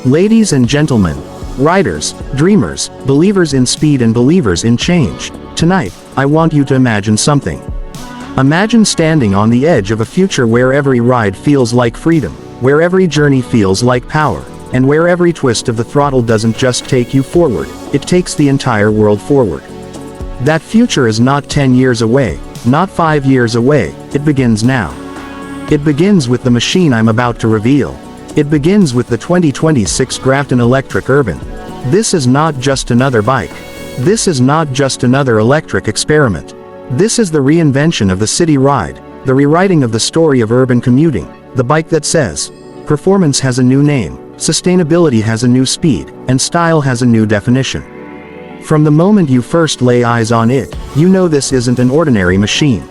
Ladies and gentlemen, riders, dreamers, believers in speed and believers in change, tonight, I want you to imagine something. Imagine standing on the edge of a future where every ride feels like freedom, where every journey feels like power, and where every twist of the throttle doesn't just take you forward, it takes the entire world forward. That future is not 10 years away, not 5 years away, it begins now. It begins with the machine I'm about to reveal. It begins with the 2026 Gravton Electric Urban. This is not just another bike. This is not just another electric experiment. This is the reinvention of the city ride, the rewriting of the story of urban commuting, the bike that says, performance has a new name, sustainability has a new speed, and style has a new definition. From the moment you first lay eyes on it, you know this isn't an ordinary machine.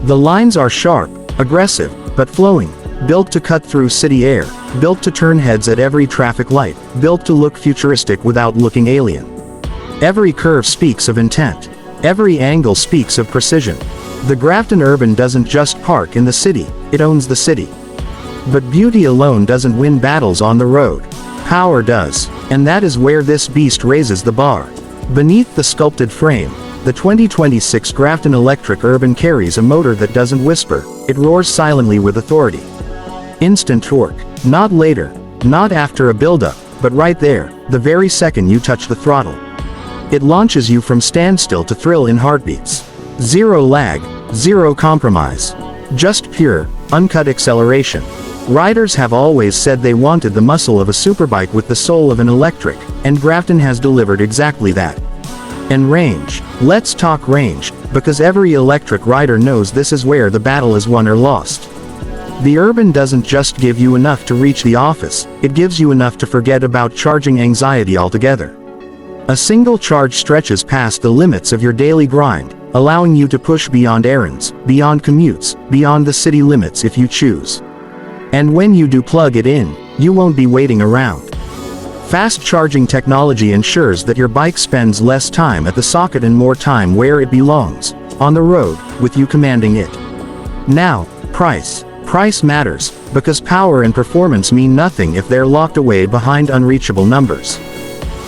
The lines are sharp, aggressive, but flowing, built to cut through city air, built to turn heads at every traffic light, built to look futuristic without looking alien. Every curve speaks of intent. Every angle speaks of precision. The Gravton Urban doesn't just park in the city, it owns the city. But beauty alone doesn't win battles on the road. Power does. And that is where this beast raises the bar. Beneath the sculpted frame, the 2026 Gravton Electric Urban carries a motor that doesn't whisper, it roars silently with authority. Instant torque. Not later, not after a buildup, but right there, the very second you touch the throttle. It launches you from standstill to thrill in heartbeats. Zero lag, zero compromise. Just pure, uncut acceleration. Riders have always said they wanted the muscle of a superbike with the soul of an electric, and Gravton has delivered exactly that. And range. Let's talk range, because every electric rider knows this is where the battle is won or lost. The Urban doesn't just give you enough to reach the office, it gives you enough to forget about charging anxiety altogether. A single charge stretches past the limits of your daily grind, allowing you to push beyond errands, beyond commutes, beyond the city limits if you choose. And when you do plug it in, you won't be waiting around. Fast charging technology ensures that your bike spends less time at the socket and more time where it belongs, on the road, with you commanding it. Now, price. Price matters, because power and performance mean nothing if they're locked away behind unreachable numbers.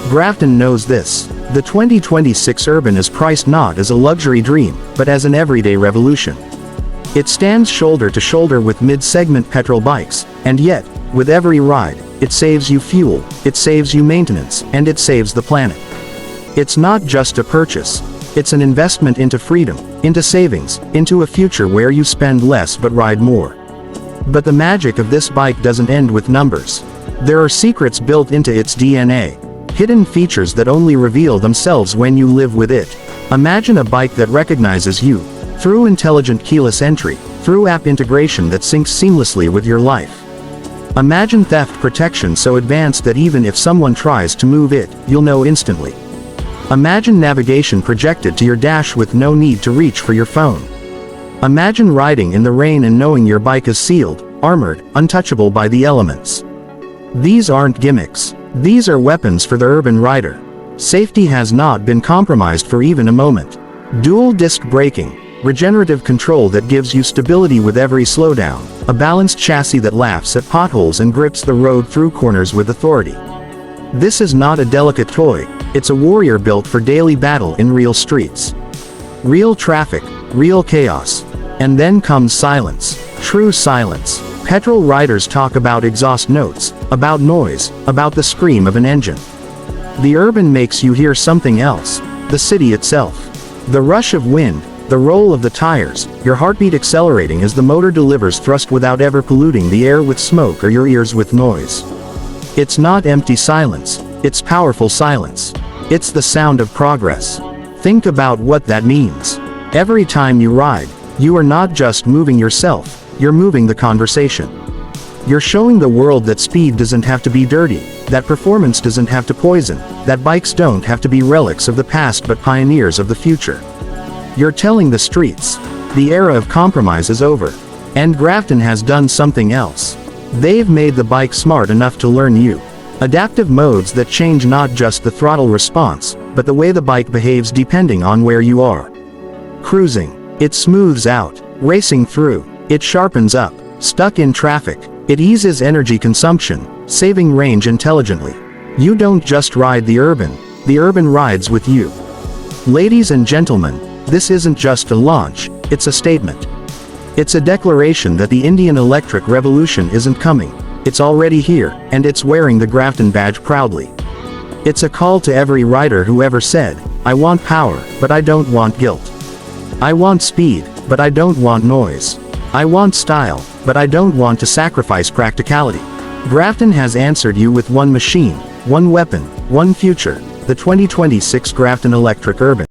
Gravton knows this. The 2026 Urban is priced not as a luxury dream, but as an everyday revolution. It stands shoulder to shoulder with mid-segment petrol bikes, and yet, with every ride, it saves you fuel, it saves you maintenance, and it saves the planet. It's not just a purchase. It's an investment into freedom, into savings, into a future where you spend less but ride more. But the magic of this bike doesn't end with numbers. There are secrets built into its DNA. Hidden features that only reveal themselves when you live with it. Imagine a bike that recognizes you, through intelligent keyless entry, through app integration that syncs seamlessly with your life. Imagine theft protection so advanced that even if someone tries to move it, you'll know instantly. Imagine navigation projected to your dash with no need to reach for your phone. Imagine riding in the rain and knowing your bike is sealed, armored, untouchable by the elements. These aren't gimmicks. These are weapons for the urban rider. Safety has not been compromised for even a moment. Dual disc braking, regenerative control that gives you stability with every slowdown, a balanced chassis that laughs at potholes and grips the road through corners with authority. This is not a delicate toy, it's a warrior built for daily battle in real streets. Real traffic, real chaos. And then comes silence. True silence. Petrol riders talk about exhaust notes, about noise, about the scream of an engine. The Urban makes you hear something else, the city itself. The rush of wind, the roll of the tires, your heartbeat accelerating as the motor delivers thrust without ever polluting the air with smoke or your ears with noise. It's not empty silence, it's powerful silence. It's the sound of progress. Think about what that means. Every time you ride, you are not just moving yourself, you're moving the conversation. You're showing the world that speed doesn't have to be dirty, that performance doesn't have to poison, that bikes don't have to be relics of the past but pioneers of the future. You're telling the streets, the era of compromise is over. And Gravton has done something else. They've made the bike smart enough to learn you. Adaptive modes that change not just the throttle response, but the way the bike behaves depending on where you are. Cruising. It smooths out. Racing through. It sharpens up. Stuck in traffic. It eases energy consumption, saving range intelligently. You don't just ride the Urban rides with you. Ladies and gentlemen, this isn't just a launch, it's a statement. It's a declaration that the Indian electric revolution isn't coming, it's already here, and it's wearing the Gravton badge proudly. It's a call to every rider who ever said, "I want power, but I don't want guilt. I want speed, but I don't want noise. I want style, but I don't want to sacrifice practicality." Gravton has answered you with one machine, one weapon, one future, the 2026 Gravton Electric Urban.